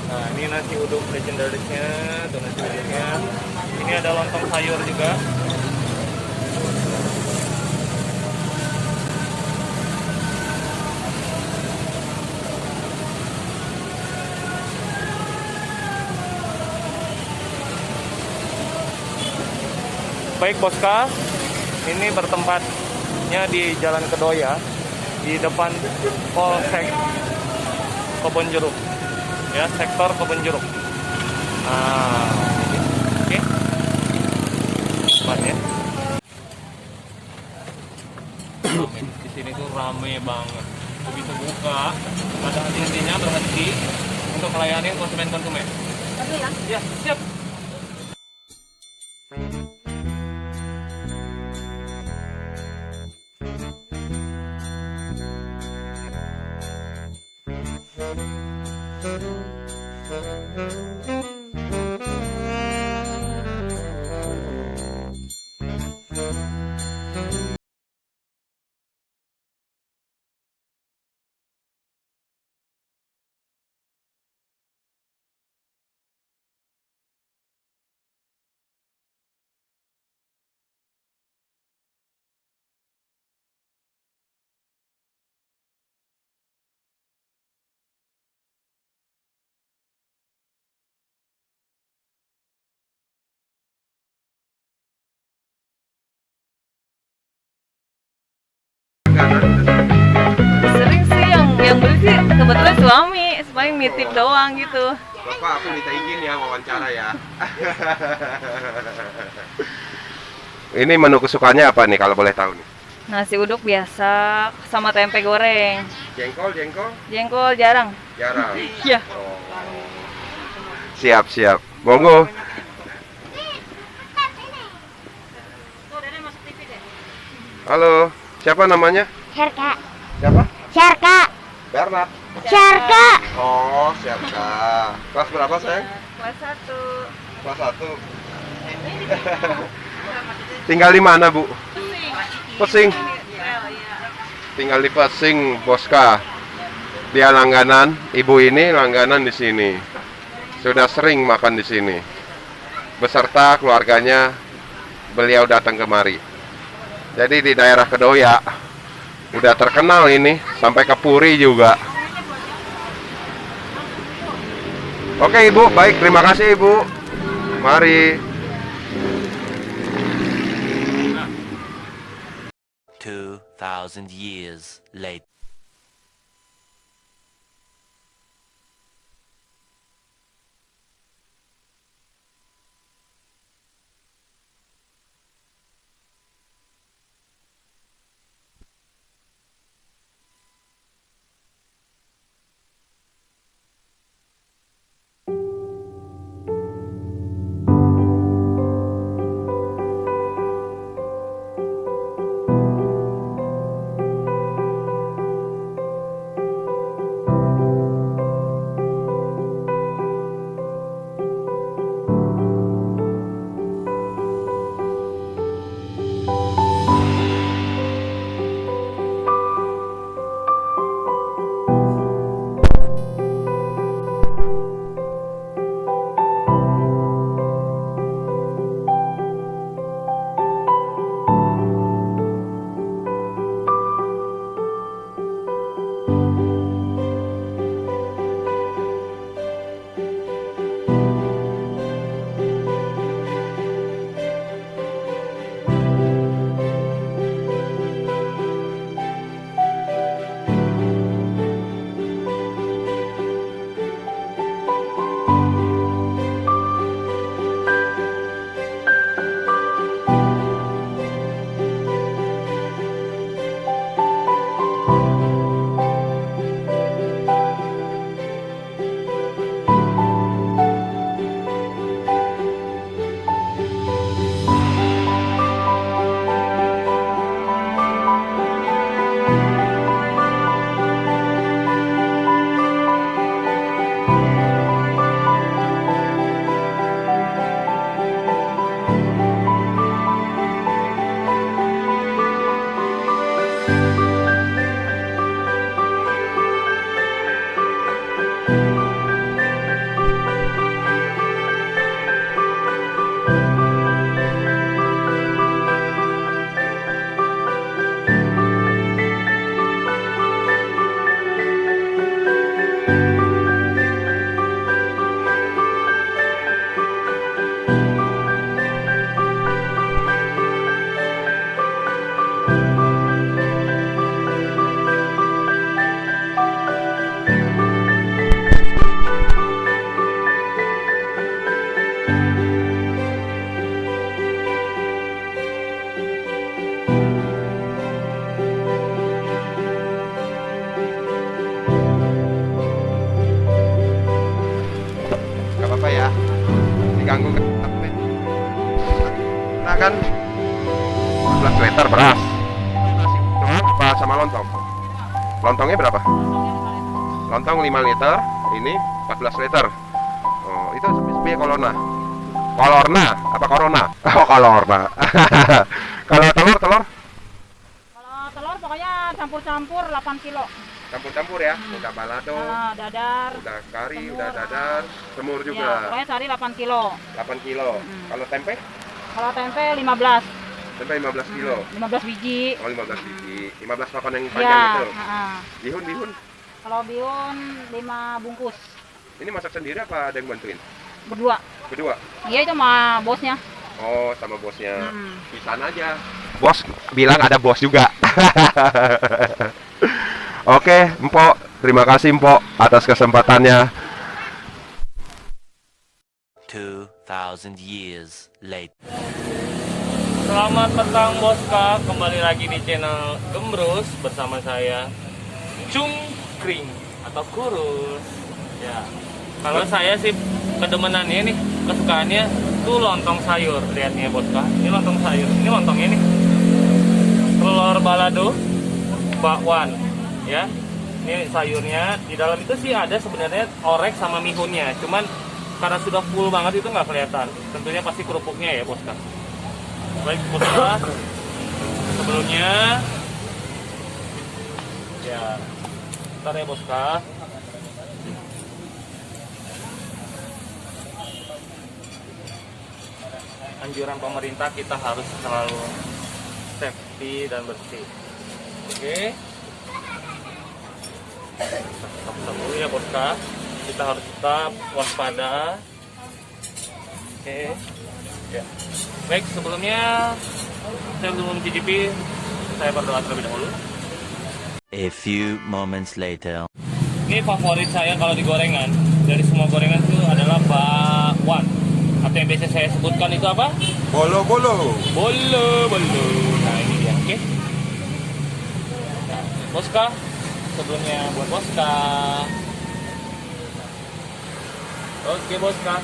Nah, ini nasi uduk legendarisnya, tuh nasi uduknya. Ini ada lontong sayur juga. Baik Boska, ini bertempatnya di Jalan Kedoya, di depan Polsek Kebonjeruk, ya, sektor Kebonjeruk. Nah, oke, tempatnya. Di sini tuh rame banget. Begitu buka, ada henti-hentinya berhenti untuk melayani konsumen-konsumen. Ya, siap. Sering sih yang beli sih kebetulan suami paling nitip doang gitu. Bapak, aku minta izin ya wawancara ya. Ini menu kesukaannya apa nih kalau boleh tahu nih? Nasi uduk biasa sama tempe goreng. Jengkol, Jengkol jarang. jarang. Iya. Oh. Siap, siap. Monggo. Halo, siapa namanya? Syarka. Siapa? Syarka. Bernard. Syarka. Oh, siapa? Kelas berapa sayang? Kelas 1. Kelas 1. Tinggal di mana, Bu? Pesing. Tinggal di Pesing, Boska. Dia langganan, ibu ini langganan di sini. Sudah sering makan di sini. Beserta keluarganya, beliau datang kemari. Jadi di daerah Kedoya udah terkenal ini, sampai ke Puri juga. Oke Ibu, baik, terima kasih Ibu. Mari. 2,000 years later. ganggu kan. Nah kan 14 liter beras. Nasi doang apa sama lontong? Lontongnya berapa? Lontong 5 liter, ini 14 liter. Oh, itu sepi kolorna. Kolorna apa corona? Oh, kolorna. Kalau telur? Kalau telur pokoknya campur-campur 8 kilo. Campur-campur ya. Udah balado, Dadar. udah kari, semur. udah dadar, semur Ya, juga. pokoknya sehari 8 kilo. 8 kilo. Kalau tempe? Kalau tempe 15. Tempe 15 kilo. 15 biji. Oh, 15 biji. 15 papan yang Ya, panjang itu. Bihun. Kalau bihun 5 bungkus. Ini masak sendiri apa ada yang bantuin? Berdua. Berdua? Iya itu sama bosnya. Oh, sama bosnya. Pisan aja. Bos bilang ada bos juga. Oke, Mpok. Terima kasih, Mpok, atas kesempatannya. 2,000 years later. Selamat petang Boska, kembali lagi di channel Gembrus bersama saya Cungkring atau Kurus. Ya, kalau saya sih kedemenannya nih, kesukaannya tuh lontong sayur. Lihat nih Boska, ini lontong sayur, ini lontongnya nih telur balado, bakwan, ya. Ini sayurnya, di dalam itu sih ada sebenarnya orek sama mihunnya, cuman karena sudah full banget itu nggak kelihatan. Tentunya pasti kerupuknya ya Boska. Baik Boska, sebelumnya ya bentar ya Boska. Anjuran pemerintah kita harus selalu safety dan bersih. Oke, tetap dulu ya Boska, kita harus tetap waspada. Oke, ya. Baik, sebelumnya saya belum mencicipi, saya berdoa terlebih dahulu. A few moments later. Ini favorit saya kalau di gorengan. Dari semua gorengan itu adalah bakwan. Atau yang biasa saya sebutkan itu apa? Bolo. Bolo. Nah ini dia, oke. Nah, Boska, sebelumnya buat Boska. Oke Boska.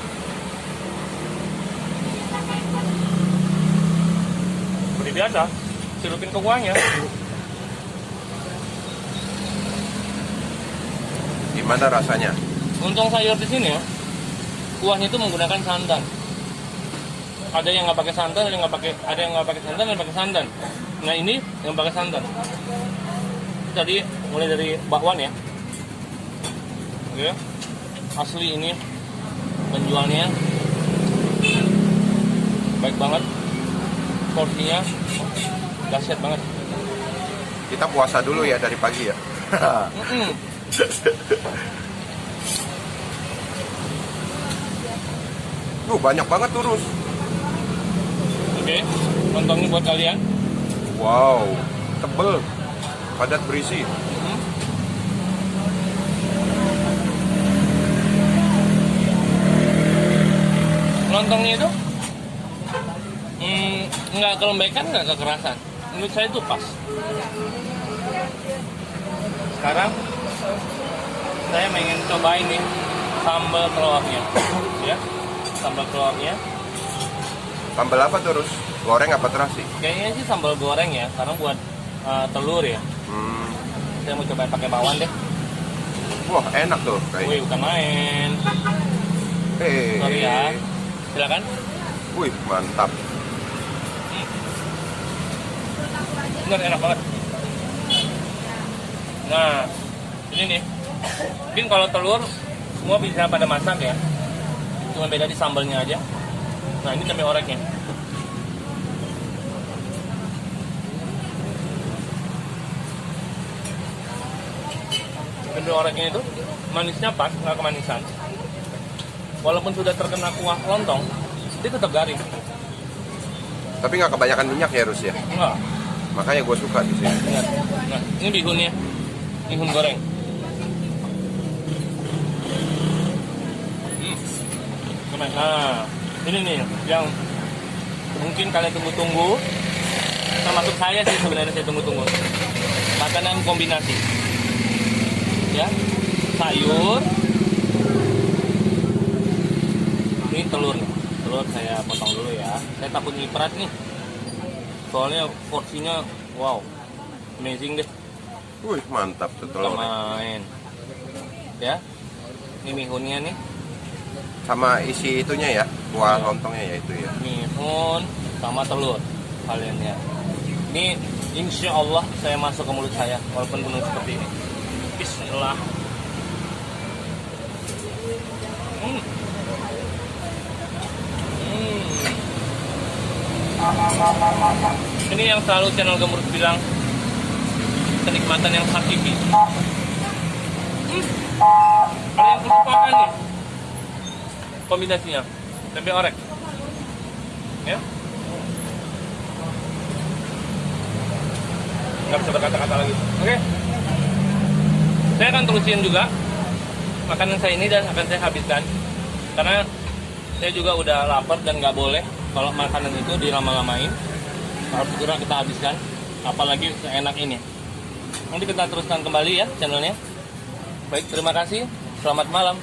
Seperti biasa, sirupin ke kuahnya. Gimana rasanya? Lontong sayur di sini ya, kuahnya itu menggunakan santan. Ada yang nggak pakai santan, ada yang nggak pakai santan, ada yang pakai santan. Nah ini yang pakai santan. Tadi mulai dari bakwan ya, oke. Asli ini penjualnya baik banget, porsinya dahsyat banget. Kita puasa dulu ya dari pagi ya. Banyak banget turus. Oke, lontongnya buat kalian. Wow, tebel, padat berisi. Lontongnya itu nggak kelembekan, nggak kekerasan. Menurut saya itu pas. Sekarang saya ingin cobain nih sambal telurnya, ya. Sambal telurnya. Sambal apa terus? Goreng apa terasi? Kayaknya sih sambal goreng ya, karena buat telur ya. Saya mau cobain pakai bawang deh. Wah, enak tuh kayaknya. Wih, bukan main. Sorry ya. Silakan. Wih, mantap. Bener, enak banget. Nah, ini nih. Mungkin kalau telur semua bisa pada masak ya. Cuma beda di sambalnya aja. Nah, ini tempe oreknya. Tempe oreknya itu manisnya pas, nggak kemanisan. Walaupun sudah terkena kuah lontong, dia tetap garing. Tapi nggak kebanyakan minyak ya, Rus ya? Enggak. Makanya gue suka di sini. Ingat. Nah, ini bihunnya. Bihun goreng. Nah, ini nih yang mungkin kalian tunggu-tunggu. Termasuk saya sih sebenarnya saya tunggu-tunggu. Makanan kombinasi. Ya, sayur. Ini telur saya potong dulu ya. Saya takut nyiprat nih. Soalnya porsinya wow, amazing deh. Wih, mantap tuh telur. Main. Ya. Ini mihunnya nih. Sama isi itunya ya, kuah lontongnya ya itu ya. Mihun sama telur kalian ya. Ini insya Allah saya masuk ke mulut saya walaupun penuh seperti ini. Bismillah. Ini yang selalu channel Gemrus bilang kenikmatan yang hakiki. Ada yang kesukaan nih kombinasinya tempe orek ya, nggak bisa berkata-kata lagi. Oke, saya akan terusin juga makanan saya ini dan akan saya habiskan karena saya juga udah lapar dan nggak boleh kalau makanan itu dilama-lamain, harus segera kita habiskan, apalagi seenak ini. Nanti kita teruskan kembali ya channelnya. Baik, terima kasih, selamat malam.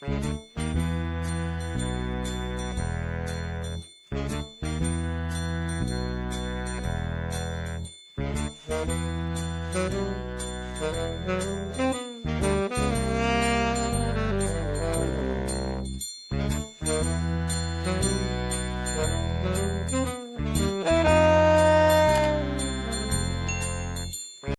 Thank you.